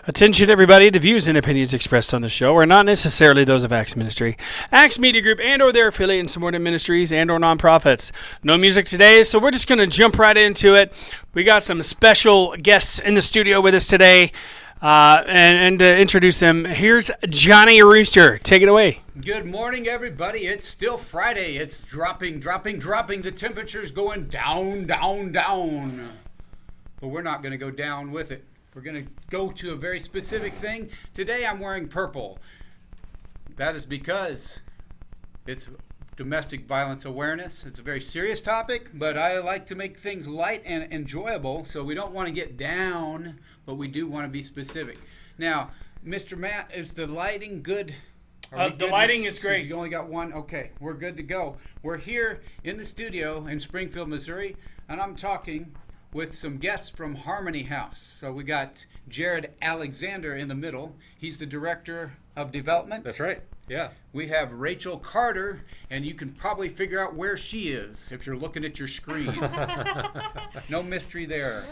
Attention everybody, the views and opinions expressed on the show are not necessarily those of Acts Ministry, Acts Media Group, and or their affiliate and subordinate ministries and or nonprofits. No music today, so we're just going to jump right into it. We got some special guests in the studio with us today, and to introduce them, here's Johnny Rooster. Take it away. Good morning, everybody. It's still Friday. It's dropping. The temperature's going down. But we're not going to go down with it. We're going to go to a very specific thing. Today I'm wearing purple. That is because it's domestic violence awareness. It's a very serious topic, but I like to make things light and enjoyable, so we don't want to get down, but we do want to be specific. Now, Mr. Matt, is the lighting good? The lighting is great. You only got one? Okay, we're good to go. We're here in the studio in Springfield, Missouri, and I'm talking with some guests from Harmony House. So we got Jared Alexander in the middle. He's the Director of Development. That's right, yeah. We have Rachel Carter, and you can probably figure out where she is if you're looking at your screen. No mystery there.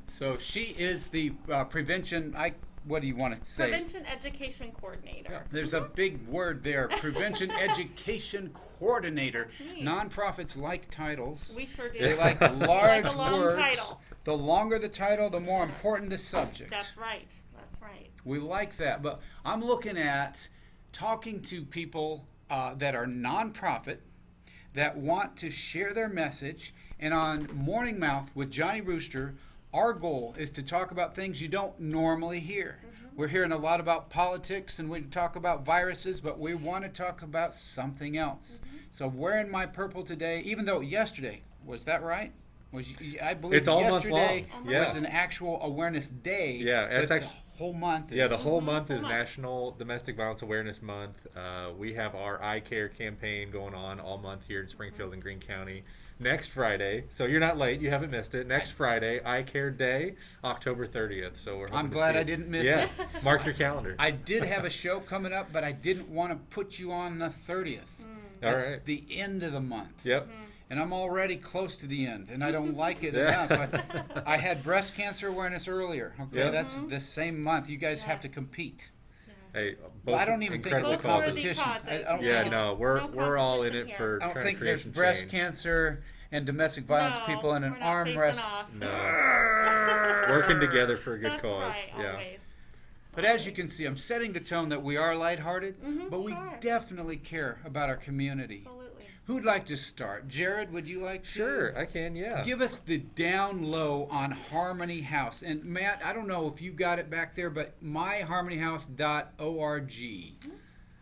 So she is the prevention, what do you want to say? Prevention Education Coordinator. Yeah, there's a big word there. Prevention Education Coordinator. Nonprofits like titles. We sure do. They like large like a long words. Title. The longer the title, the more important the subject. That's right. We like that. But I'm looking at talking to people that are nonprofit, that want to share their message. And on Morning Mouth with Johnny Rooster, our goal is to talk about things you don't normally hear. We're hearing a lot about politics, and we talk about viruses, but we want to talk about something else. So wearing my purple today, even though yesterday, was that right? I believe it's all yesterday month long. was an actual awareness day. Yeah, it's the whole month. The whole month is National Domestic Violence Awareness Month. We have our I Care campaign going on all month here in Springfield and Greene County. Next Friday, so you're not late, you haven't missed it. Next Friday, I Care Day, October 30th. So I'm glad I didn't miss it. Mark your calendar. I did have a show coming up, but I didn't want to put you on the 30th. That's all right. The end of the month. Yep. And I'm already close to the end, and I don't like it enough. I had breast cancer awareness earlier. Okay, that's the same month. You guys have to compete. Hey, I don't even think it's a competition. We're all in it for. I don't think there's breast cancer and domestic violence people in an arm wrestle. No, working together for a good That's cause. Right, yeah. always. But as you can see, I'm setting the tone that we are lighthearted, but we definitely care about our community. Absolutely. Who'd like to start? Jared, would you like to? Sure, I can, yeah. Give us the down low on Harmony House. And Matt, I don't know if you got it back there, but myharmonyhouse.org.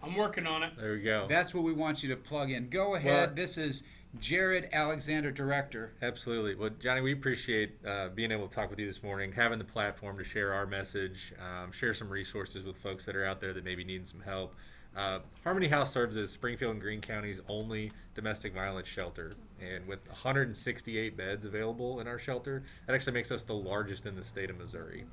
I'm working on it. There we go. That's what we want you to plug in. Go ahead. This is Jared Alexander, Director. Absolutely. Well, Johnny, we appreciate being able to talk with you this morning, having the platform to share our message, share some resources with folks that are out there that maybe need some help. Harmony House serves as Springfield and Greene County's only domestic violence shelter, and with 168 beds available in our shelter, that actually makes us the largest in the state of Missouri.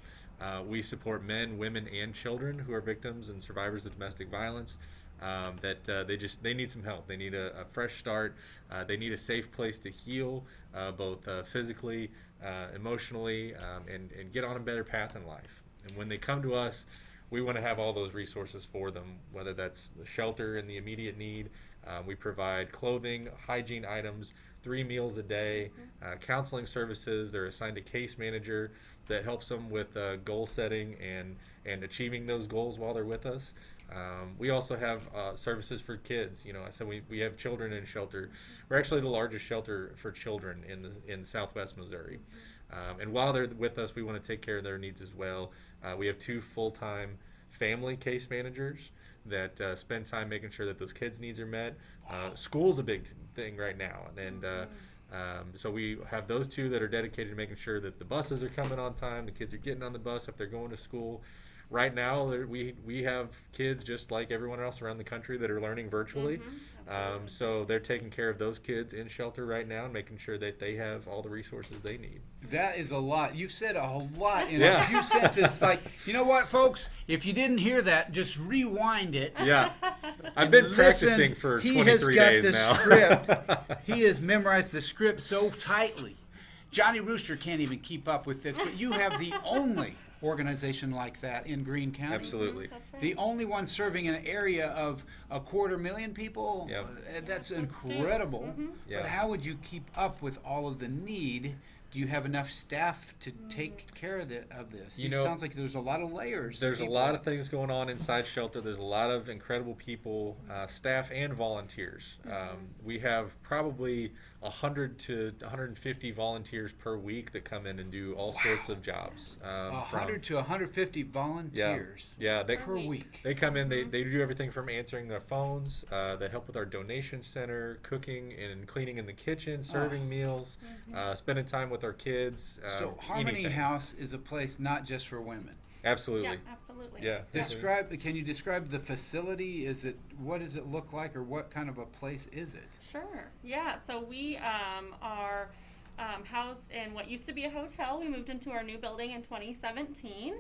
We support men, women, and children who are victims and survivors of domestic violence. They need some help. They need a fresh start. They need a safe place to heal, both physically, emotionally, and get on a better path in life. And when they come to us, we want to have all those resources for them, whether that's the shelter and the immediate need. We provide clothing, hygiene items, 3 meals a day, counseling services. They're assigned a case manager that helps them with goal setting and achieving those goals while they're with us. We also have services for kids. I said we have children in shelter. We're actually the largest shelter for children in Southwest Missouri. And while they're with us, we want to take care of their needs as well. We have 2 full-time family case managers that spend time making sure that those kids' needs are met. School's a big thing right now, and so we have those 2 that are dedicated to making sure that the buses are coming on time, the kids are getting on the bus if they're going to school. Right now, we have kids just like everyone else around the country that are learning virtually. So they're taking care of those kids in shelter right now and making sure that they have all the resources they need. That is a lot. You said a lot in a few sentences. It's like, you know what, folks? If you didn't hear that, just rewind it. Yeah. I've been practicing for 23 days now. Script. He has memorized the script so tightly. Johnny Rooster can't even keep up with this, but you have the only organization like that in Greene County. Absolutely. That's right. The only one serving an area of 250,000 people. Yep. That's That's incredible. true. Yeah. But how would you keep up with all of the need? Do you have enough staff to take care of this? You It know, sounds like there's a lot of layers. There's a people. lot of things going on inside shelter. There's a lot of incredible people, staff and volunteers. We have probably 100 to 150 volunteers per week that come in and do all sorts of jobs. 100 to 150 volunteers Yeah, they, per week. they come in, they do everything from answering their phones, they help with our donation center, cooking and cleaning in the kitchen, serving meals, spending time with our kids. So Harmony anything. House is a place not just for women. Absolutely. Yeah, absolutely. Yeah. Can you describe the facility? What does it look like, or what kind of a place is it? Sure. Yeah. So we are housed in what used to be a hotel. We moved into our new building in 2017.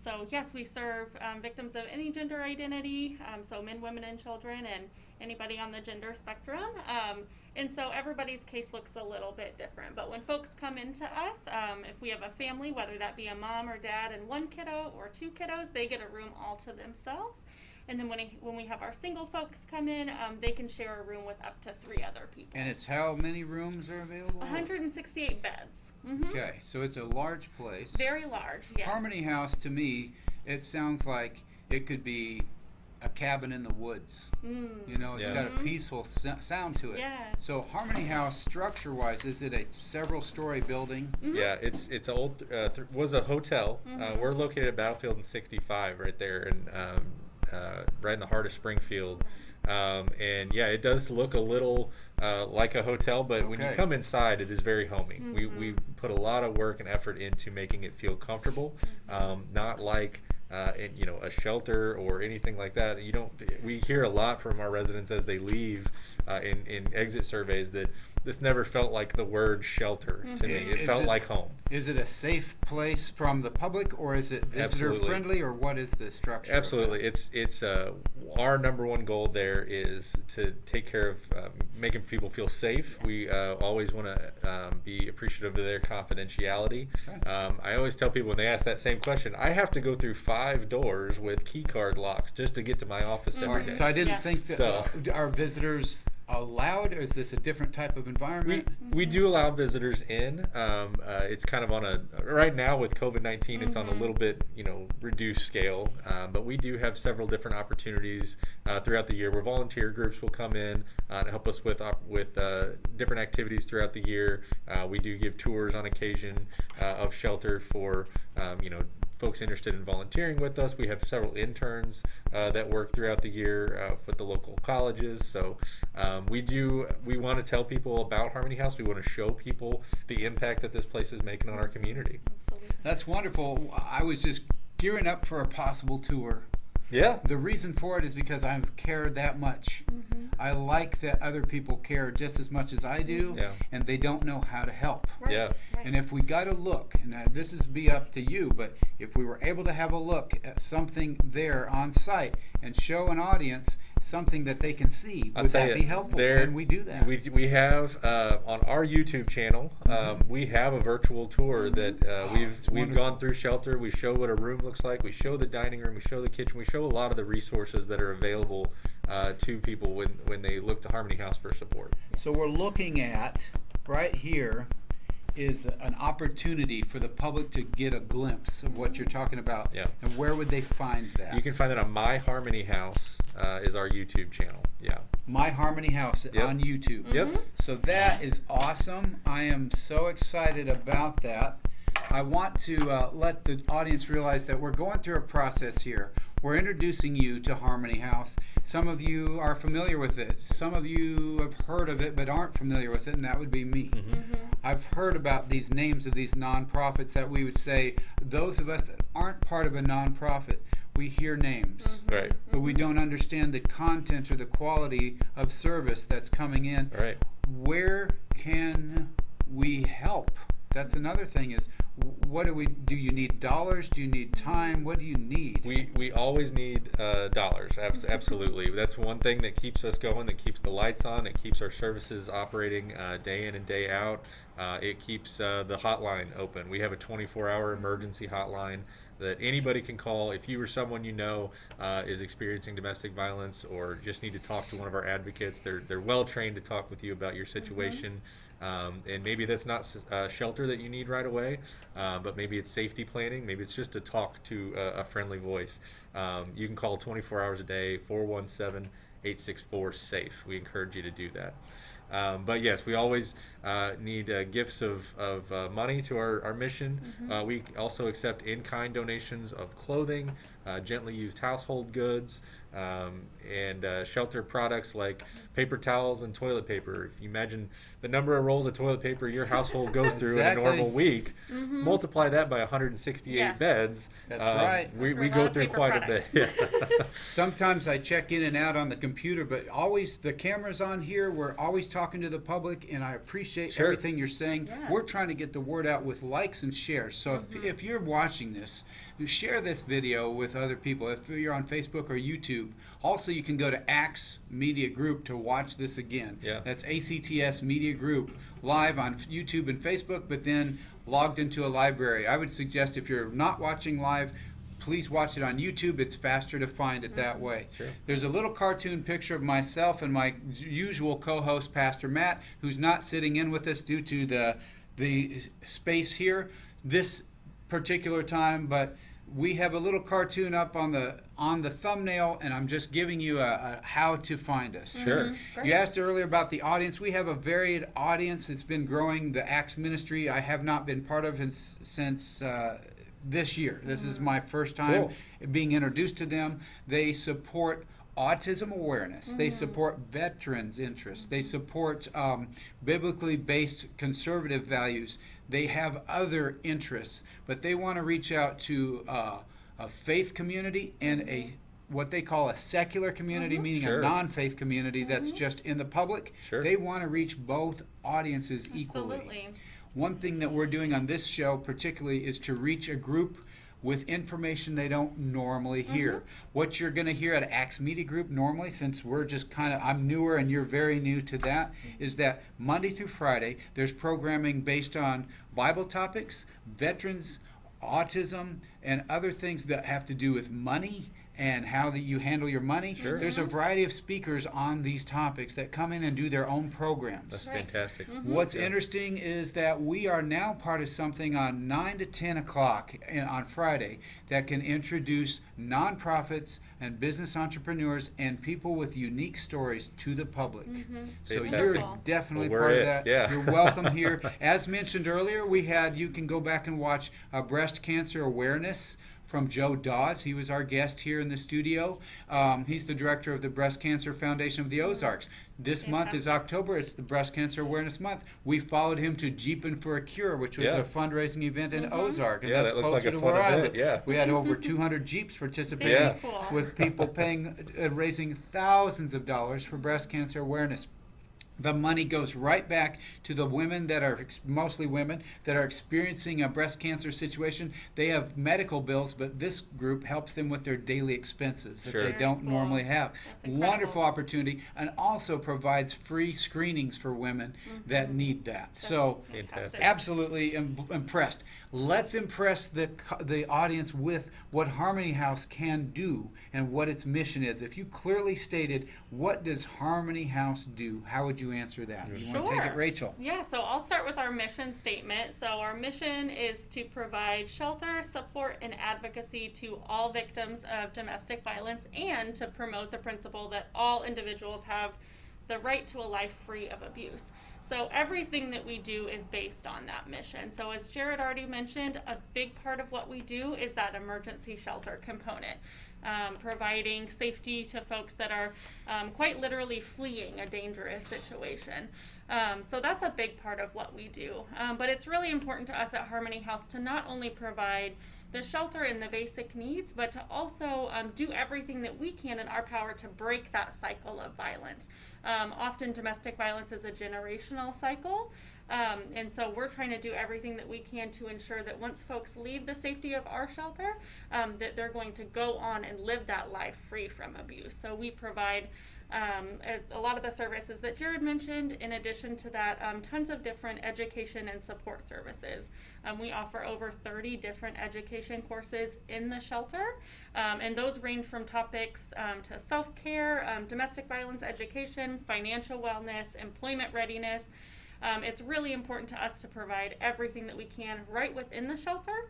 So yes, we serve victims of any gender identity, so men, women, and children, and anybody on the gender spectrum. And so everybody's case looks a little bit different. But when folks come into us, if we have a family, whether that be a mom or dad and one kiddo or two kiddos, they get a room all to themselves. And then when we have our single folks come in, they can share a room with up to 3 other people. And it's how many rooms are available? 168 beds. Okay, so it's a large place. Very large, yes. Harmony House, to me, it sounds like it could be a cabin in the woods. You know, it's got a peaceful sound to it. Yes. So Harmony House, structure-wise, is it a several-story building? Yeah, it's an old was a hotel. We're located at Battlefield and 65 right there, and right in the heart of Springfield. And yeah, it does look a little like a hotel, but when you come inside, it is very homey. We put a lot of work and effort into making it feel comfortable, not like a shelter or anything like that. We hear a lot from our residents as they leave in exit surveys that this never felt like the word shelter to me. It felt like home. Is it a safe place from the public, or is it visitor friendly, or what is the structure? Absolutely. It's our number one goal there is to take care of making people feel safe. We always want to be appreciative of their confidentiality. I always tell people when they ask that same question, I have to go through 5 doors with key card locks just to get to my office every day. So I didn't think that are visitors allowed, or is this a different type of environment? We do allow visitors in. It's kind of on right now with COVID-19, it's on a little bit reduced scale, but we do have several different opportunities throughout the year where volunteer groups will come in and help us with different activities throughout the year. We do give tours on occasion of shelter for folks interested in volunteering with us. We have several interns that work throughout the year with the local colleges. So we want to tell people about Harmony House. We want to show people the impact that this place is making on our community. Absolutely. That's wonderful. I was just gearing up for a possible tour. Yeah. The reason for it is because I care that much. I like that other people care just as much as I do, and they don't know how to help. Right. Yeah. Right. And if we got to look, and this is be up to you, but if we were able to have a look at something there on site and show an audience something that they can see, would that be helpful? Can we do that? We have on our YouTube channel, we have a virtual tour that we've gone through shelter. We show what a room looks like. We show the dining room. We show the kitchen. We show a lot of the resources that are available to people when they look to Harmony House for support. So we're looking at right here is an opportunity for the public to get a glimpse of what you're talking about. Yeah. And where would they find that? You can find that on My Harmony House is our YouTube channel. Yeah. My Harmony House on YouTube. Yep. So that is awesome. I am so excited about that. I want to let the audience realize that we're going through a process here. We're introducing you to Harmony House. Some of you are familiar with it. Some of you have heard of it but aren't familiar with it, and that would be me. I've heard about these names of these nonprofits that we would say, those of us that aren't part of a nonprofit, we hear names. Right. But we don't understand the content or the quality of service that's coming in. Right. Where can we help? That's another thing is, what do you need dollars? Do you need time? What do you need? We always need dollars, absolutely. That's one thing that keeps us going, that keeps the lights on, that keeps our services operating day in and day out. it keeps the hotline open. We have a 24-hour emergency hotline that anybody can call if you or someone you know is experiencing domestic violence or just need to talk to one of our advocates. They're well trained to talk with you about your situation. And maybe that's not shelter that you need right away, but maybe it's safety planning. Maybe it's just to talk to a friendly voice. You can call 24 hours a day, 417-864-SAFE. We encourage you to do that. But yes, we always need gifts of money to our mission. We also accept in-kind donations of clothing, gently used household goods, and shelter products like paper towels and toilet paper. If you imagine the number of rolls of toilet paper your household goes through in a normal week, multiply that by 168 beds. That's right. We go through quite a bit. Yeah. Sometimes I check in and out on the computer, but always the camera's on here. We're always talking to the public, and I appreciate everything you're saying. Yes. We're trying to get the word out with likes and shares. So if you're watching this, share this video with other people. If you're on Facebook or YouTube, also you can go to ACTS Media Group to watch this again. Yeah. That's ACTS Media Group live on YouTube and Facebook, but then logged into a library. I would suggest if you're not watching live, please watch it on YouTube. It's faster to find it that way. Sure. There's a little cartoon picture of myself and my usual co-host, Pastor Matt, who's not sitting in with us due to the space here this particular time, but we have a little cartoon up on the thumbnail, and I'm just giving you a how to find us. Sure. You asked earlier about the audience. We have a varied audience. It's been growing. The Acts ministry I have not been part of since this year. This is my first time being introduced to them. They support autism awareness. They support veterans' interests. They support biblically based conservative values. They have other interests, but they want to reach out to a faith community and a what they call a secular community, meaning a non-faith community that's just in the public. They want to reach both audiences equally. Absolutely. One thing that we're doing on this show particularly is to reach a group with information they don't normally hear. What you're going to hear at Acts Media Group normally, since we're just I'm newer and you're very new to that, is that Monday through Friday there's programming based on Bible topics, veterans, autism, and other things that have to do with money and how that you handle your money. There's a variety of speakers on these topics that come in and do their own programs. That's fantastic. What's interesting is that we are now part of something on 9 to 10 o'clock on Friday that can introduce nonprofits and business entrepreneurs and people with unique stories to the public. So you're definitely part of that. You're welcome here. As mentioned earlier, you can go back and watch breast cancer awareness from Joe Dawes. He was our guest here in the studio. He's the director of the Breast Cancer Foundation of the Ozarks. This month is October. It's the Breast Cancer Awareness Month. We followed him to Jeepin' for a Cure, which was a fundraising event in Ozark, and that's that closer like to where I live. Yeah. We had over 200 Jeeps participating with people raising thousands of dollars for breast cancer awareness. The money goes right back to the women that are, mostly women, that are experiencing a breast cancer situation. They have medical bills, but this group helps them with their daily expenses that they don't normally have. Wonderful opportunity, and also provides free screenings for women that need that. So, absolutely impressed. Let's impress the audience with what Harmony House can do and what its mission is. If you clearly stated, what does Harmony House do? How would you answer that? You want to take it, Rachel? Yeah, so I'll start with our mission statement. So our mission is to provide shelter, support, and advocacy to all victims of domestic violence, and to promote the principle that all individuals have the right to a life free of abuse. So everything that we do is based on that mission. So as Jared already mentioned, a big part of what we do is that emergency shelter component, providing safety to folks that are quite literally fleeing a dangerous situation. So that's a big part of what we do. But it's really important to us at Harmony House to not only provide the shelter and the basic needs, but to also do everything that we can in our power to break that cycle of violence. Often domestic violence is a generational cycle, and so we're trying to do everything that we can to ensure that once folks leave the safety of our shelter, that they're going to go on and live that life free from abuse. So we provide A lot of the services that Jared mentioned. In addition to that, tons of different education and support services. We offer over 30 different education courses in the shelter, and those range from topics to self-care, domestic violence education, financial wellness, employment readiness. It's really important to us to provide everything that we can right within the shelter,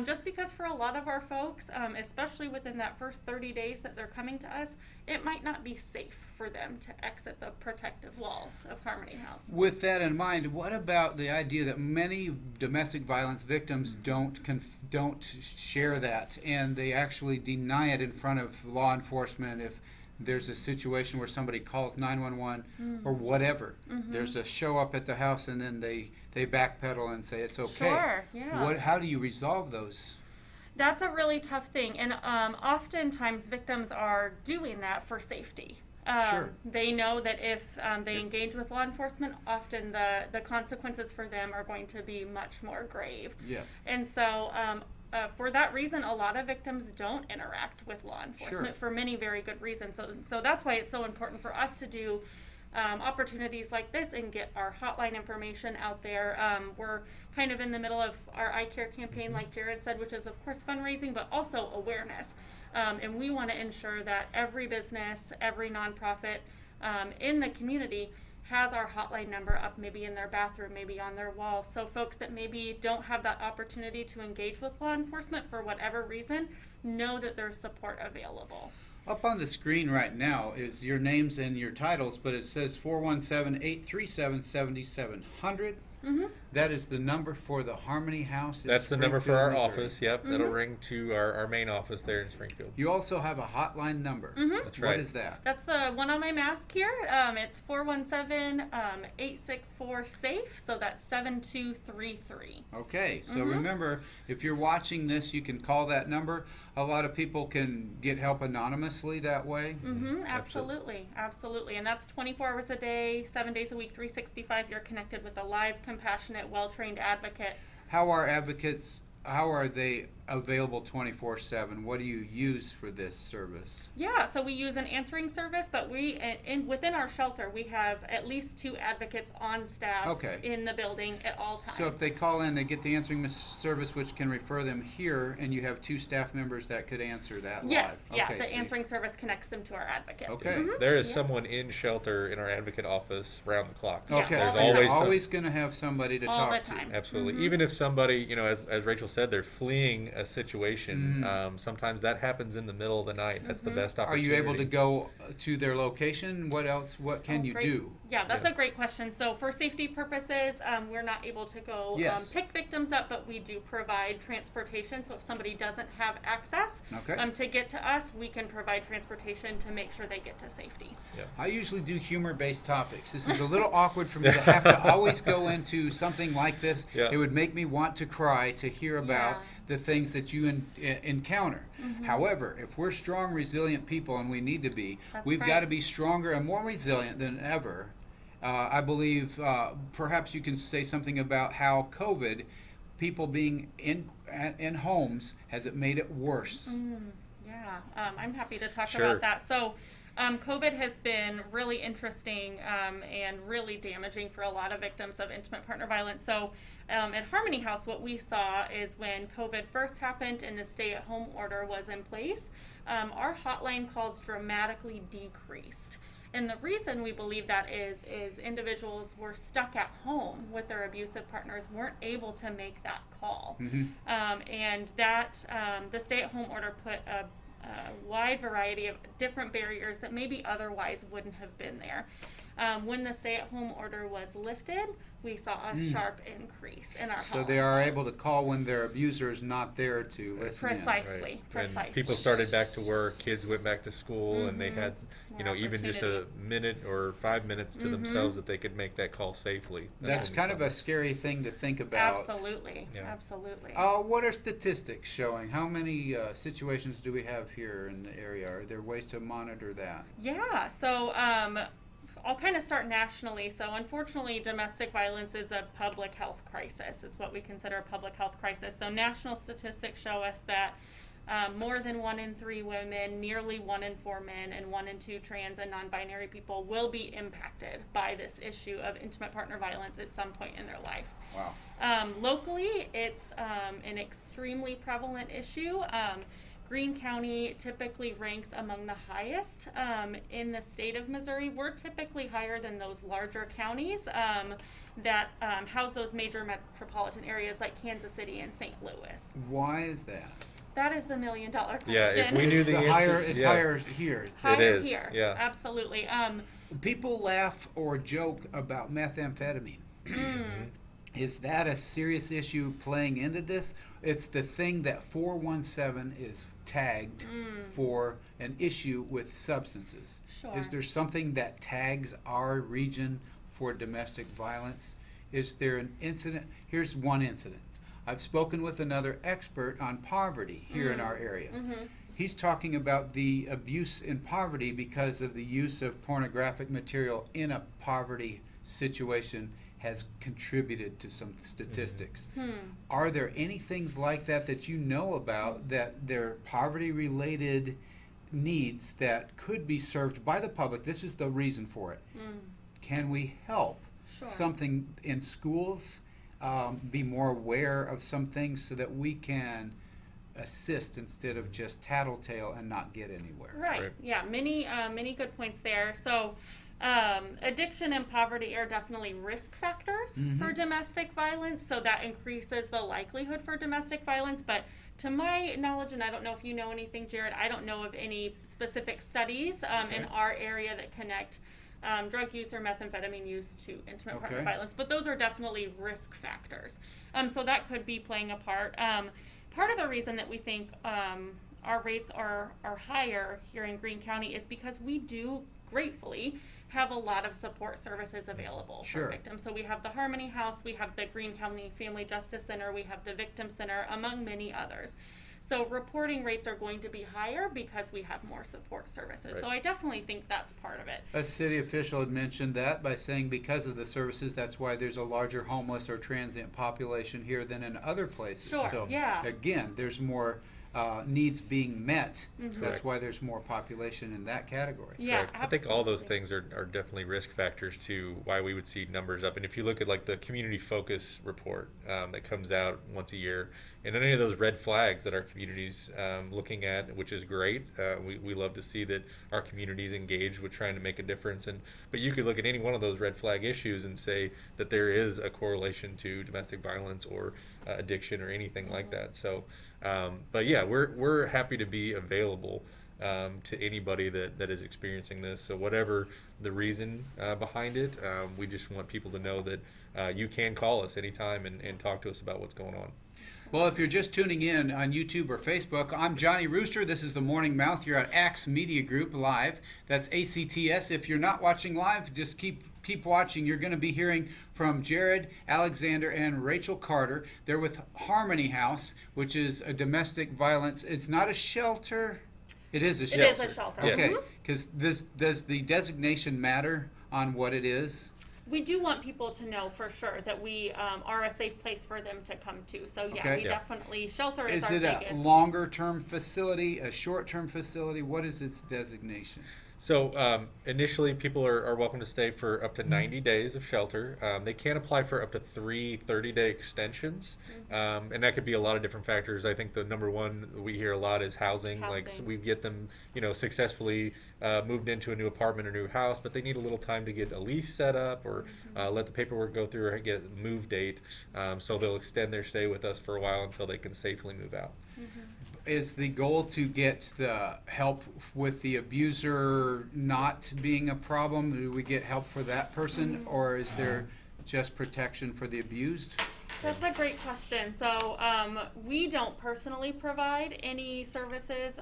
just because for a lot of our folks, especially within that first 30 days that they're coming to us, it might not be safe for them to exit the protective walls of Harmony House. With that in mind, what about the idea that many domestic violence victims don't share that, and they actually deny it in front of law enforcement if there's a situation where somebody calls 911 or whatever. There's a show up at the house and then they backpedal and say it's okay. Sure, yeah. How do you resolve those? That's a really tough thing, and oftentimes victims are doing that for safety. Sure. They know that if they engage with law enforcement, often the consequences for them are going to be much more grave. Yes. And so for that reason, a lot of victims don't interact with law enforcement for many very good reasons. So that's why it's so important for us to do opportunities like this and get our hotline information out there. We're kind of in the middle of our eye care campaign, like Jared said, which is of course fundraising, but also awareness. And we want to ensure that every business, every nonprofit in the community has our hotline number up, maybe in their bathroom, maybe on their wall. So folks that maybe don't have that opportunity to engage with law enforcement for whatever reason, know that there's support available. Up on the screen right now is your names and your titles, but it says 417-837-7700. That is the number for the Harmony House in That's the number for our Missouri. office. Yep, that'll ring to our main office there in Springfield. You also have a hotline number. That's right. What is that? That's the one on my mask here. It's 417-864-SAFE, so that's 7233. Okay, so remember, if you're watching this, you can call that number. A lot of people can get help anonymously that way. Absolutely. And that's 24 hours a day, 7 days a week, 365. You're connected with a live, compassionate, well-trained advocate. How are advocates, how are they available 24/7? What do you use for this service? Yeah, so we use an answering service, but within our shelter, we have at least 2 advocates on staff in the building at all times. So if they call in, they get the answering service, which can refer them here, and you have 2 staff members that could answer that Yes, live. the answering service connects them to our advocate. Okay. There is someone in shelter in our advocate office round the clock. Okay, Yeah, so all the you're time. always going to have somebody to All talk the time. to. Absolutely. Even if somebody, as Rachel said, they're fleeing a situation, sometimes that happens in the middle of the night. That's the best Are opportunity. you able to go to their location? What else? What can you Great. do? Yeah, that's a great question. So for safety purposes, we're not able to go pick victims up, but we do provide transportation. So if somebody doesn't have access to get to us, we can provide transportation to make sure they get to safety. Yeah. I usually do humor-based topics. This is a little awkward for me to have to always go into something like this. Yeah. It would make me want to cry to hear about the things that you encounter. However, if we're strong, resilient people, and we need to be, we've got to be stronger and more resilient than ever. I believe perhaps you can say something about how COVID, people being in homes, has it made it worse? I'm happy to talk about that. So COVID has been really interesting and really damaging for a lot of victims of intimate partner violence. So at Harmony House, what we saw is when COVID first happened and the stay-at-home order was in place, our hotline calls dramatically decreased. And the reason we believe that is individuals were stuck at home with their abusive partners, weren't able to make that call. And that the stay-at-home order put a wide variety of different barriers that maybe otherwise wouldn't have been there. When the stay-at-home order was lifted, we saw a sharp increase in our So they are able to call when their abuser is not there to listen in. Precisely. And people started back to work, kids went back to school, and they had, even just a minute or 5 minutes to themselves that they could make that call safely. That's kind of a scary thing to think about. Absolutely. Yeah. Absolutely. What are statistics showing? How many situations do we have here in the area? Are there ways to monitor that? Yeah, so I'll kind of start nationally. So unfortunately, domestic violence is a public health crisis. It's what we consider a public health crisis. So national statistics show us that more than 1 in 3 women, nearly 1 in 4 men, and 1 in 2 trans and non-binary people will be impacted by this issue of intimate partner violence at some point in their life. Wow. Locally, it's an extremely prevalent issue. Greene County typically ranks among the highest in the state of Missouri. We're typically higher than those larger counties that house those major metropolitan areas like Kansas City and St. Louis. Why is that? That is the million-dollar question. Yeah, if we knew It's the answer, higher. It's yeah. higher here. Higher It is, here, yeah. absolutely. People laugh or joke about methamphetamine. Is that a serious issue playing into this? It's the thing that 417 is tagged for an issue with substances. Sure. Is there something that tags our region for domestic violence? Is there an incident? Here's one incident. I've spoken with another expert on poverty here in our area. He's talking about the abuse in poverty because of the use of pornographic material in a poverty situation has contributed to some statistics. Are there any things like that that you know about that they're poverty-related needs that could be served by the public? This is the reason for it. Can we help something in schools be more aware of some things so that we can assist instead of just tattletale and not get anywhere? Right. Yeah. Many good points there. So, addiction and poverty are definitely risk factors for domestic violence. So that increases the likelihood for domestic violence. But to my knowledge, and I don't know if you know anything, Jared, I don't know of any specific studies in our area that connect drug use or methamphetamine use to intimate partner violence, but those are definitely risk factors. So that could be playing a part. Part of the reason that we think our rates are higher here in Greene County is because we do gratefully have a lot of support services available for victims. So we have the Harmony House, we have the Greene County Family Justice Center, we have the Victim Center, among many others. So reporting rates are going to be higher because we have more support services. So I definitely think that's part of it. A city official had mentioned that by saying because of the services, that's why there's a larger homeless or transient population here than in other places. So again, there's more needs being met. That's why there's more population in that category. Yeah, I think all those things are definitely risk factors to why we would see numbers up. And if you look at like the community focus report that comes out once a year, and any of those red flags that our community's looking at, which is great. We love to see that our community's engaged with trying to make a difference. But you could look at any one of those red flag issues and say that there is a correlation to domestic violence or addiction or anything like that. So, but yeah, we're happy to be available to anybody that is experiencing this. So whatever the reason behind it, we just want people to know that you can call us anytime and talk to us about what's going on. Well, if you're just tuning in on YouTube or Facebook, I'm Johnny Rooster. This is the Morning Mouth. You're at Axe Media Group live. That's ACTS. If you're not watching live, just keep watching. You're going to be hearing from Jared, Alexander, and Rachel Carter. They're with Harmony House, which is a domestic violence. It's not a shelter. It is a shelter. It is a shelter. Okay, because does the designation matter on what it is? We do want people to know for sure that we are a safe place for them to come to. So yeah, we definitely, shelter is our biggest. Is it a longer term facility, a short term facility? What is its designation? So initially, people are welcome to stay for up to 90 days of shelter. They can apply for up to 3 30-day extensions, and that could be a lot of different factors. I think the number one we hear a lot is housing. Like we get them, successfully moved into a new apartment or new house, but they need a little time to get a lease set up or let the paperwork go through or get a move date. So they'll extend their stay with us for a while until they can safely move out. Is the goal to get the help with the abuser not being a problem? Do we get help for that person, or is there just protection for the abused? That's a great question. So we don't personally provide any services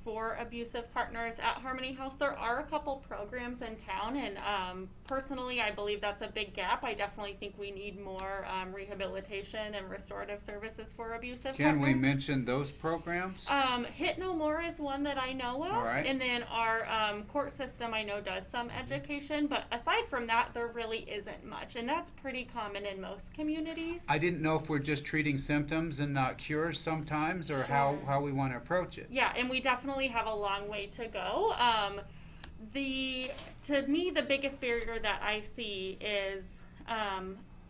for abusive partners at Harmony House. There are a couple programs in town, and personally I believe that's a big gap. I definitely think we need more rehabilitation and restorative services for abusive partners. Can we mention those programs? Hit No More is one that I know of. All right. And then our court system I know does some education, but aside from that there really isn't much, and that's pretty common in most communities. I didn't know if we're just treating symptoms and not cures sometimes, or how we want to approach it. Yeah, and we definitely have a long way to go. To me, the biggest barrier that I see is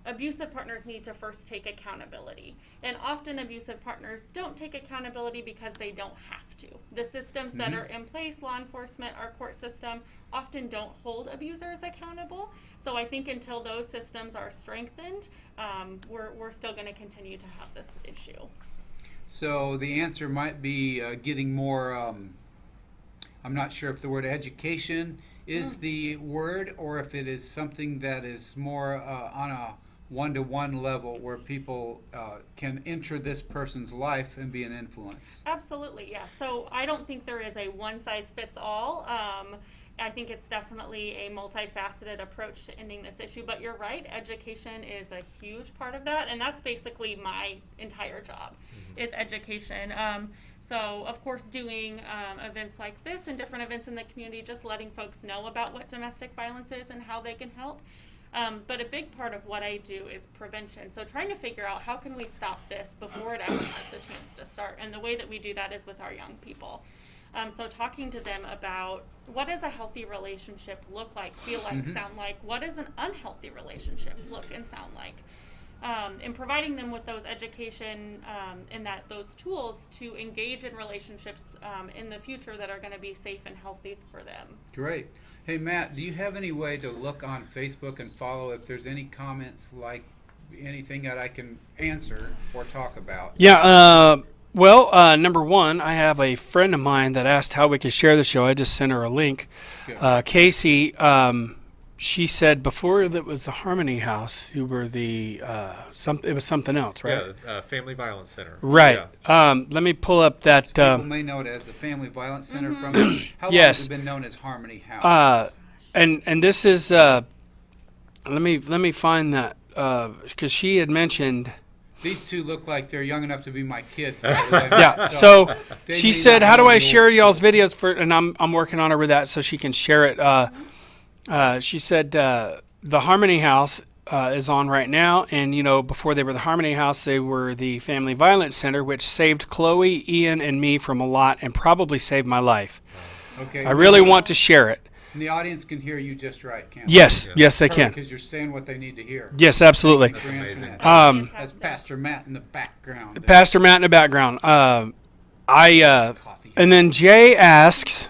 abusive partners need to first take accountability. And often abusive partners don't take accountability because they don't have to. The systems that are in place, law enforcement, our court system, often don't hold abusers accountable. So I think until those systems are strengthened, we're still going to continue to have this issue. So the answer might be getting more, I'm not sure if the word education is the word, or if it is something that is more on a one-to-one level where people can enter this person's life and be an influence. Absolutely, yeah. So I don't think there is a one-size-fits-all. I think it's definitely a multifaceted approach to ending this issue. But you're right, education is a huge part of that, and that's basically my entire job, is education. So, of course, doing events like this and different events in the community, just letting folks know about what domestic violence is and how they can help. But a big part of what I do is prevention. So trying to figure out how can we stop this before it ever has the chance to start. And the way that we do that is with our young people. So talking to them about what does a healthy relationship look like, feel like, sound like, what does an unhealthy relationship look and sound like. And providing them with those education and those tools to engage in relationships in the future that are going to be safe and healthy for them. Great. Hey, Matt, do you have any way to look on Facebook and follow if there's any comments, like anything that I can answer or talk about? Yeah, well, number one, I have a friend of mine that asked how we could share the show. I just sent her a link. Casey, she said before that was the Harmony House, who were the, it was something else, right? Yeah, Family Violence Center. Right. Yeah. Let me pull up that. People may know it as the Family Violence Center from how long Yes. has it been known as Harmony House? And this is, let me find that, because she had mentioned. These two look like they're young enough to be my kids, by the way. Yeah. So they she may said, not "How do know I the share old y'all's school. videos for?" And I'm working on her with that so she can share it. She said the Harmony House is on right now, and before they were the Harmony House, they were the Family Violence Center, which saved Chloe, Ian, and me from a lot, and probably saved my life. Okay. I really want to share it. And the audience can hear you just right, can't they? Yes, yes, they can. Because you're saying what they need to hear. Yes, absolutely. Thank you for answering amazing. that. That's Fantastic. Pastor Matt in the background. there. Pastor Matt in the background. Coffee. And then Jay asks,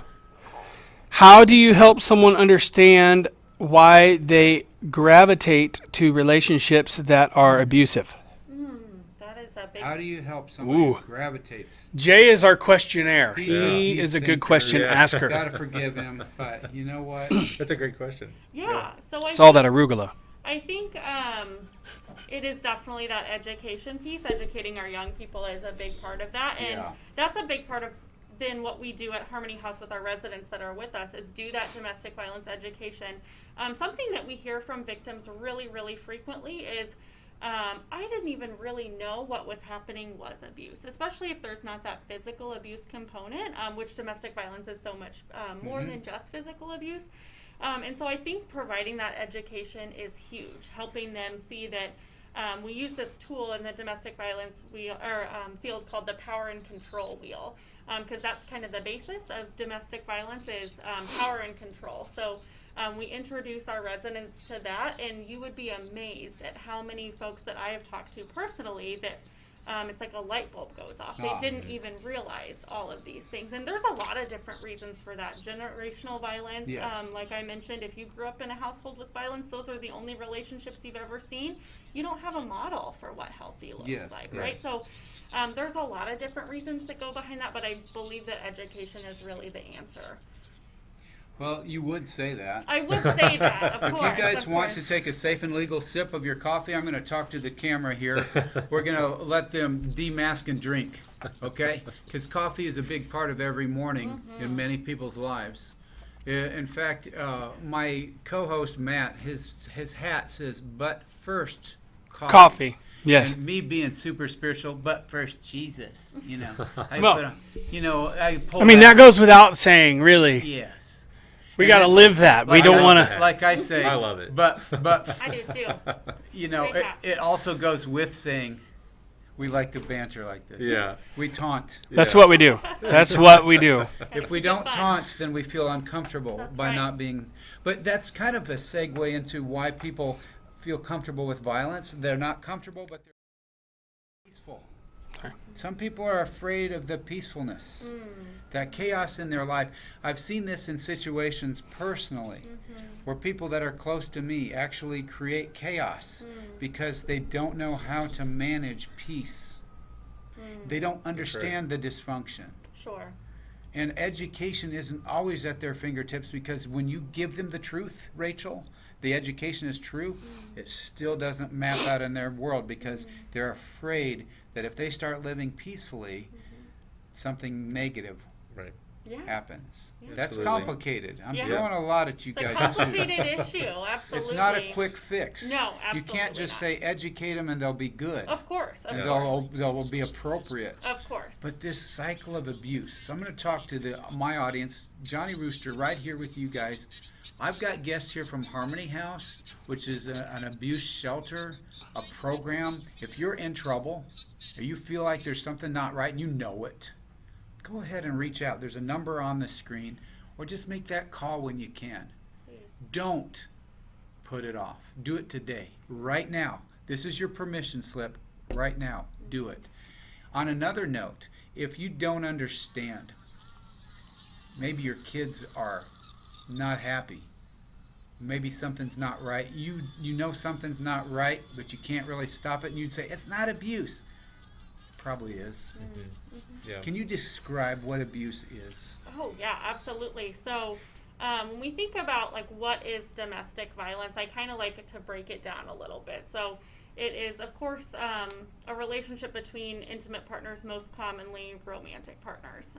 how do you help someone understand why they gravitate to relationships that are abusive? That is a big. How do you help somebody Ooh. who gravitates? Jay is our questionnaire. He's He a is a deep good thinker. question Yeah. asker. Got to forgive him, but you know what? That's a great question. Yeah. So It's all that arugula. I think it is definitely that education piece. Educating our young people is a big part of that, and Yeah. that's a big part of then what we do at Harmony House with our residents that are with us is do that domestic violence education. Something that we hear from victims really, really frequently is, I didn't even really know what was happening was abuse, especially if there's not that physical abuse component, which domestic violence is so much more than just physical abuse. And so I think providing that education is huge, helping them see that we use this tool in the domestic violence field called the power and control wheel, because that's kind of the basis of domestic violence is power and control. So we introduce our residents to that, and you would be amazed at how many folks that I have talked to personally that it's like a light bulb goes off. They didn't even realize all of these things. And there's a lot of different reasons for that. Generational violence, Yes. like I mentioned, if you grew up in a household with violence, those are the only relationships you've ever seen. You don't have a model for what healthy looks Yes, like, yes. right? So there's a lot of different reasons that go behind that, but I believe that education is really the answer. Well, you would say that. I would say that, of If course. you guys of want course. to take a safe and legal sip of your coffee, I'm going to talk to the camera here. We're going to let them demask and drink, okay? Because coffee is a big part of every morning in many people's lives. In fact, my co-host Matt, his hat says, "But first, Coffee. Yes. And me being super spiritual, but first Jesus. Well, I pull I mean, that back. goes without saying, really. Yes. We And got to then- live that. We like don't I- want to. Like I say, I love it. But I do too. you know, Great hat. it also goes with saying we like to banter like this. Yeah. We taunt. That's Yeah. what we do. That's what we do. If we Good don't fun. taunt, then we feel uncomfortable That's by right. not being. But that's kind of a segue into why people feel comfortable with violence. They're not comfortable, but they're peaceful. Okay. Some people are afraid of the peacefulness, that chaos in their life. I've seen this in situations personally where people that are close to me actually create chaos because they don't know how to manage peace. They don't understand the dysfunction. Sure. And education isn't always at their fingertips because when you give them the truth, Rachel, the education is true, it still doesn't map out in their world because they're afraid that if they start living peacefully, something negative Right. Yeah. happens. Yeah. That's Absolutely. complicated. I'm Yeah. throwing a lot at you It's a guys. complicated issue. Absolutely. It's not a quick fix. No, You can't absolutely just not. say educate them and they'll be good. Of course. Of And course. they'll be appropriate. Of course. But this cycle of abuse. So I'm going to talk to my audience, Johnny Rooster, right here with you guys. I've got guests here from Harmony House, which is an abuse shelter, a program. If you're in trouble or you feel like there's something not right and you know it, go ahead and reach out. There's a number on the screen, or just make that call when you can. Please. Don't put it off. Do it today, right now. This is your permission slip right now. Do it. On another note, if you don't understand, maybe your kids are not happy. Maybe something's not right. You know something's not right, but you can't really stop it, and you'd say, it's not abuse. Probably is. Yeah. Can you describe what abuse is? Oh, yeah, absolutely. So when we think about like what is domestic violence, I kind of like to break it down a little bit. So it is, of course, a relationship between intimate partners, most commonly romantic partners,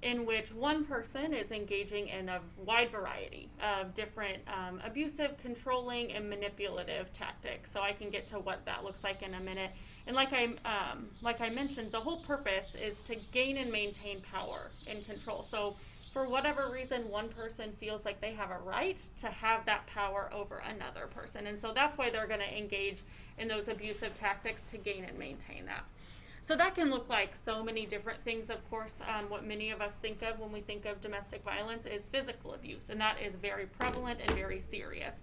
in which one person is engaging in a wide variety of different abusive, controlling, and manipulative tactics. So I can get to what that looks like in a minute. And like I mentioned, the whole purpose is to gain and maintain power and control. So for whatever reason, one person feels like they have a right to have that power over another person. And so that's why they're going to engage in those abusive tactics to gain and maintain that. So that can look like so many different things. Of course, what many of us think of when we think of domestic violence is physical abuse, and that is very prevalent and very serious.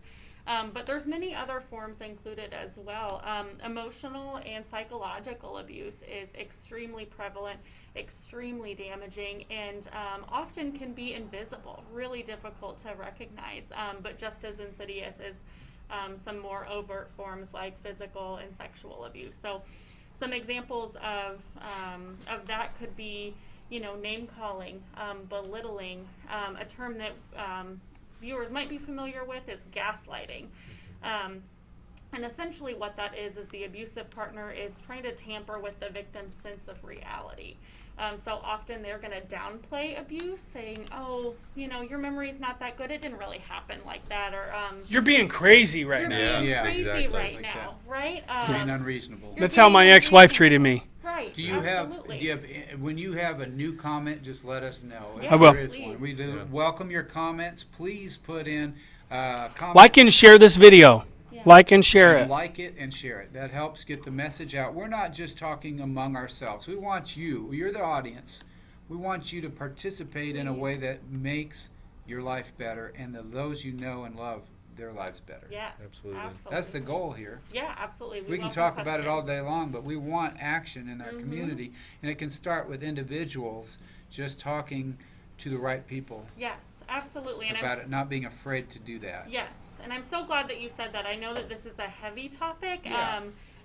But there's many other forms included as well. Emotional and psychological abuse is extremely prevalent, extremely damaging, and often can be invisible, really difficult to recognize, but just as insidious as some more overt forms like physical and sexual abuse. So some examples of that could be, name calling, belittling. A term that viewers might be familiar with is gaslighting. And essentially what that is the abusive partner is trying to tamper with the victim's sense of reality. So often they're going to downplay abuse, saying, oh, your memory's not that good. It didn't really happen like that. Or You're being crazy right you're now. being Yeah, crazy exactly. right Like now, that. right? Being unreasonable. You're That's how my being ex-wife unreasonable. treated me. Right. Do you absolutely. have when you have a new comment, just let us know. Yeah, if I will. there is please. one. We do Yeah. welcome your comments. Please put in comments. Like and share this video. Yeah. Like and share it. Like it and share it. That helps get the message out. We're not just talking among ourselves. We want you. You're the audience. We want you to participate in a way that makes your life better and those you know and love, their lives better. Yes, Absolutely. That's the goal here. Yeah, absolutely. We can welcome talk about it all questions. day long, but we want action in our Mm-hmm. community. And it can start with individuals just talking to the right people Yes, absolutely. And about it, not being afraid to do that. Yes, and I'm so glad that you said that. I know that this is a heavy topic, Yeah.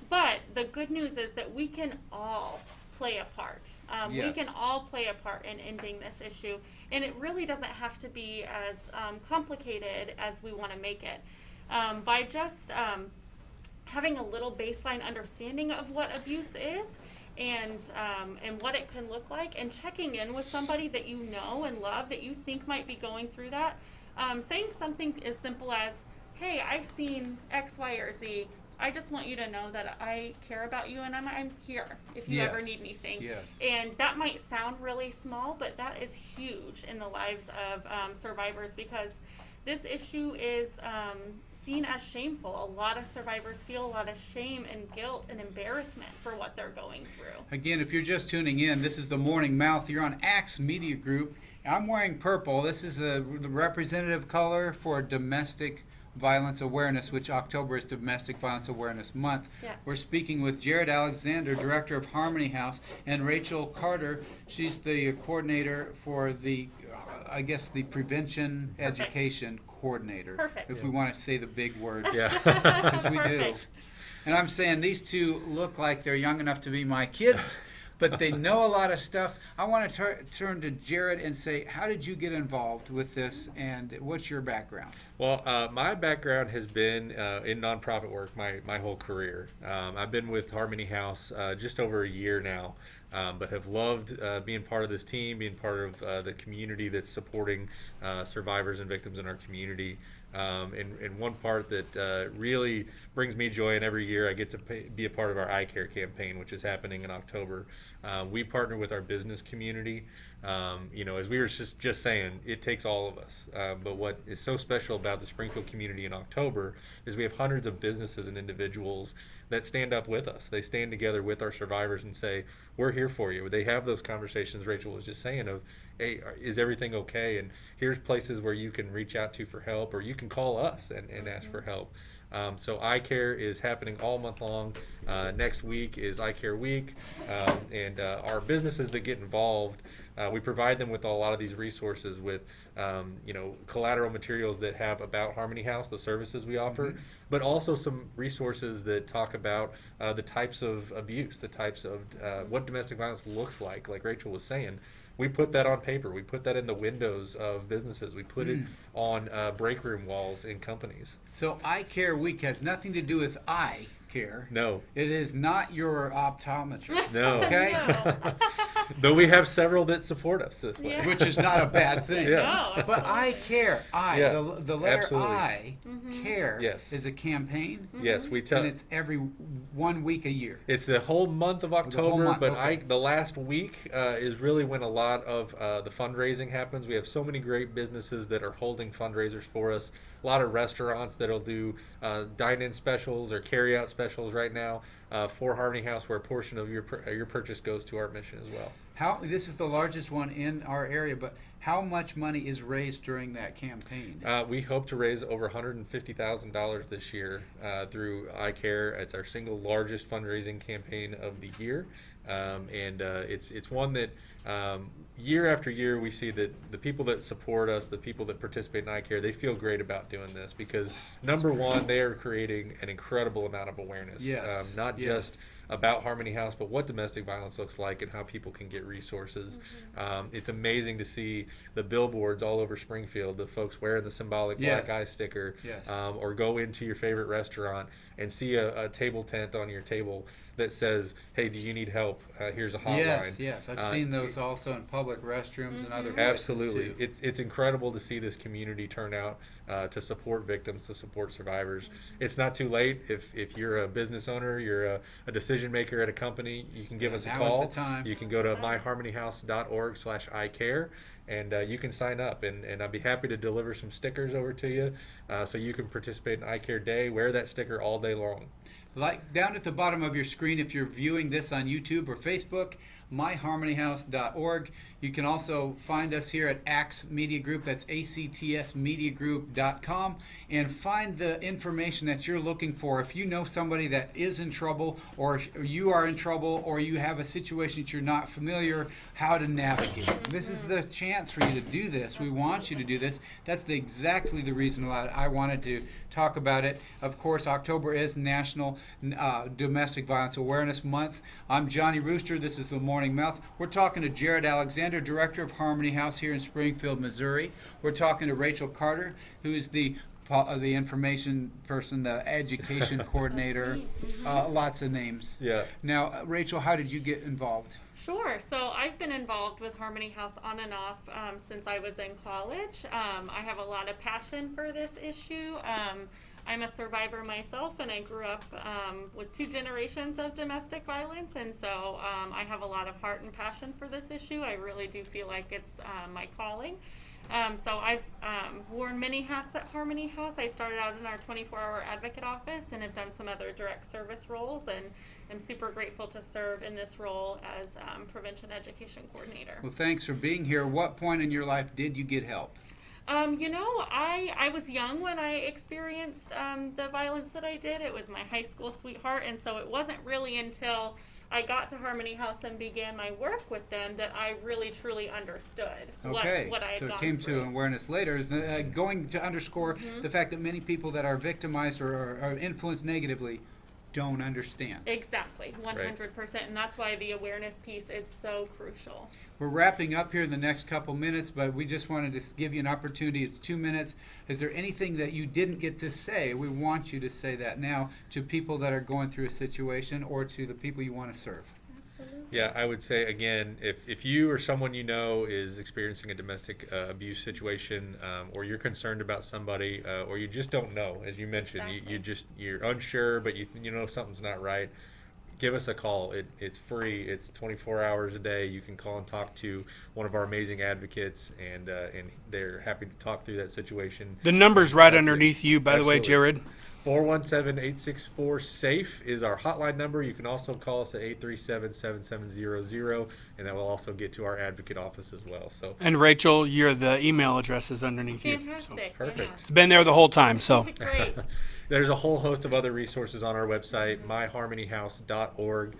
but the good news is that we can all play a part. We Yes. can all play a part in ending this issue, and it really doesn't have to be as complicated as we want to make it. By just having a little baseline understanding of what abuse is, and what it can look like, and checking in with somebody that you know and love that you think might be going through that. Saying something as simple as, hey, I've seen X, Y, or Z. I just want you to know that I care about you and I'm here if you ever need anything. Yes. And that might sound really small, but that is huge in the lives of survivors, because this issue is seen as shameful. A lot of survivors feel a lot of shame and guilt and embarrassment for what they're going through. Again, if you're just tuning in, this is the Morning Mouth. You're on Axe Media Group. I'm wearing purple. This is the representative color for domestic violence awareness, which October is Domestic Violence Awareness Month. Yes. We're speaking with Jared Alexander, Director of Harmony House, and Rachel Carter. She's the coordinator for the, I guess, the Prevention Education Coordinator. Perfect. If we want to say the big words. Yeah. Because we do. Perfect. And I'm saying these two look like they're young enough to be my kids, but they know a lot of stuff. I want to turn to Jared and say, how did you get involved with this, and what's your background? Well, my background has been in nonprofit work my whole career. I've been with Harmony House just over a year now, but have loved being part of this team, being part of the community that's supporting survivors and victims in our community. And one part that really brings me joy, and every year I get to be a part of our Eye Care campaign, which is happening in October. We partner with our business community. As we were just saying, it takes all of us. But what is so special about the Springfield community in October is we have hundreds of businesses and individuals that stand up with us. They stand together with our survivors and say, we're here for you. They have those conversations Rachel was just saying of, hey, is everything okay? And here's places where you can reach out to for help, or you can call us and ask for help. So Eye Care is happening all month long. Next week is Eye Care Week, and our businesses that get involved, we provide them with a lot of these resources with, collateral materials that have about Harmony House, the services we offer, but also some resources that talk about the types of abuse, the types of what domestic violence looks like Rachel was saying. We put that on paper. We put that in the windows of businesses. We put it on break room walls in companies. So Eye Care Week has nothing to do with eye care. No. It is not your optometrist. No. Okay? No. Though we have several that support us this way. Yeah. Which is not a bad thing. Yeah. No, But Eye Care, Yeah, the letter absolutely. I, care, Yes. is a campaign, Yes, we tell. and it's every 1 week a year. It's the whole month of October, month, but okay. the last week is really when a lot of the fundraising happens. We have so many great businesses that are holding fundraisers for us. A lot of restaurants that'll do dine-in specials or carry-out specials right now for Harmony House, where a portion of your purchase goes to our mission as well. This is the largest one in our area, but how much money is raised during that campaign? We hope to raise over $150,000 this year through Eye Care. It's our single largest fundraising campaign of the year, and it's one that year after year we see that the people that support us, the people that participate in Eye Care, they feel great about doing this because number one, they are creating an incredible amount of awareness. Yes. Not just about Harmony House, but what domestic violence looks like and how people can get resources. It's amazing to see the billboards all over Springfield, the folks wearing the symbolic Yes. black eye sticker, Yes. or go into your favorite restaurant and see a table tent on your table that says, hey, do you need help? Here's a hotline. Yes. I've seen those also in public restrooms and other places Absolutely. too. It's incredible to see this community turn out to support victims, to support survivors. It's not too late. If you're a business owner, you're a decision maker at a company, you can give us a Now call. is the time. You can go to myharmonyhouse.org/icare and you can sign up, and I'd be happy to deliver some stickers over to you so you can participate in Eye Care Day. Wear that sticker all day long. Like down at the bottom of your screen, if you're viewing this on YouTube or Facebook, myharmonyhouse.org. You can also find us here at Axe Media Group. That's actsmediagroup.com, and find the information that you're looking for. If you know somebody that is in trouble, or you are in trouble, or you have a situation that you're not familiar how to navigate. This is the chance for you to do this. We want you to do this. That's exactly the reason why I wanted to talk about it. Of course, October is National Domestic Violence Awareness Month. I'm Johnny Rooster. This is the Morning Mouth. We're talking to Jared Alexander, Director of Harmony House here in Springfield, Missouri. We're talking to Rachel Carter, who's the the information person, the education coordinator, lots of names. Yeah. Now, Rachel, how did you get involved? Sure. So I've been involved with Harmony House on and off since I was in college. I have a lot of passion for this issue. I'm a survivor myself, and I grew up with 2 generations of domestic violence, and so I have a lot of heart and passion for this issue. I really do feel like it's my calling. So I've worn many hats at Harmony House. I started out in our 24-hour advocate office and have done some other direct service roles, and I'm super grateful to serve in this role as prevention education coordinator. Well, thanks for being here. What point in your life did you get help? I was young when I experienced the violence that I did. It was my high school sweetheart, and so it wasn't really until I got to Harmony House and began my work with them that I really truly understood what I had gone through. So it came to awareness later. Going to underscore the fact that many people that are victimized or are influenced negatively don't understand. Exactly, 100%, and that's why the awareness piece is so crucial. We're wrapping up here in the next couple minutes, but we just wanted to give you an opportunity. It's 2 minutes. Is there anything that you didn't get to say? We want you to say that now to people that are going through a situation or to the people you want to serve. Absolutely. Yeah, I would say again, if you or someone you know is experiencing a domestic abuse situation, or you're concerned about somebody, or you just don't know, as you mentioned, Exactly. you're unsure, but you know something's not right. Give us a call. It's free. It's 24 hours a day. You can call and talk to one of our amazing advocates, and they're happy to talk through that situation. The number's right underneath you, by the way, Absolutely. Jared. 417-864-SAFE is our hotline number. You can also call us at 837-7700, and that will also get to our advocate office as well. So, And Rachel, the email address is underneath you. Fantastic. Perfect. Yeah. It's been there the whole time, so. Great. there's a whole host of other resources on our website, myharmonyhouse.org.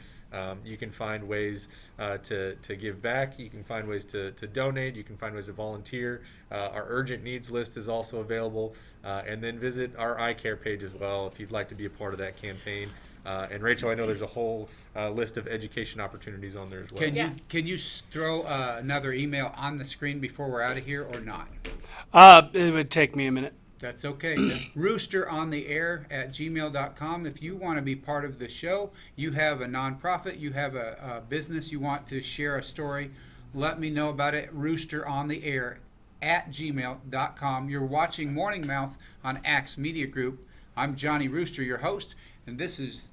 You can find ways to give back. You can find ways to donate. You can find ways to volunteer. Our urgent needs list is also available. And then visit our iCare page as well if you'd like to be a part of that campaign. And Rachel, I know there's a whole list of education opportunities on there as well. Can you throw another email on the screen before we're out of here or not? It would take me a minute. That's okay. roosterontheair@gmail.com. If you want to be part of the show, you have a nonprofit, you have a business, you want to share a story, let me know about it. roosterontheair@gmail.com. You're watching Morning Mouth on Axe Media Group. I'm Johnny Rooster, your host, and this is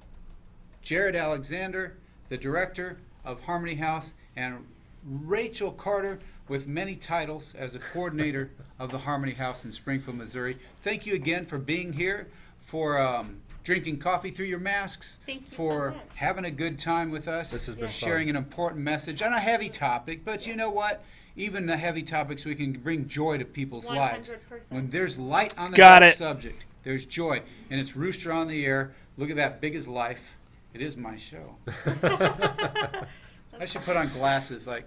Jared Alexander, the director of Harmony House, and Rachel Carter, with many titles as a coordinator of the Harmony House in Springfield, Missouri. Thank you again for being here, for drinking coffee through your masks, Thank you for so much. having a good time with us, This has been sharing fun. an important message on a heavy topic. But you know what? Even the heavy topics, we can bring joy to people's lives. 100%. When there's light on the Got dark it. subject, there's joy. And it's Rooster on the Air. Look at that, big as life. It is my show. I should put on glasses like,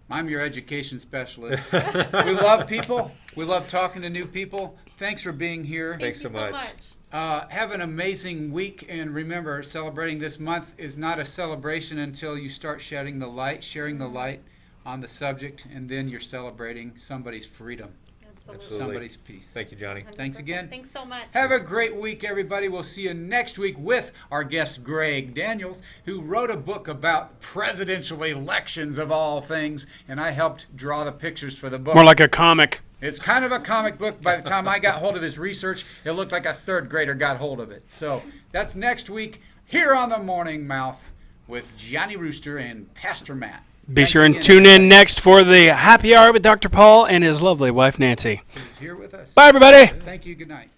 I'm your education specialist. We love people. We love talking to new people. Thanks for being here. Thanks Thank so you so much. much. Have an amazing week. And remember, celebrating this month is not a celebration until you start shedding the light, sharing the light on the subject, and then you're celebrating somebody's freedom, Absolutely. somebody's peace. Thank you, Johnny. 100%. Thanks again. Thanks so much. Have a great week, everybody. We'll see you next week with our guest, Greg Daniels, who wrote a book about presidential elections of all things, and I helped draw the pictures for the book. More like a comic. It's kind of a comic book. By the time I got hold of his research, it looked like a third grader got hold of it. So that's next week here on the Morning Mouth with Johnny Rooster and Pastor Matt. Be Thanks sure and again, tune in everybody. next for the happy hour with Dr. Paul and his lovely wife, Nancy. He's here with us. Bye, everybody. Thank you. Good night.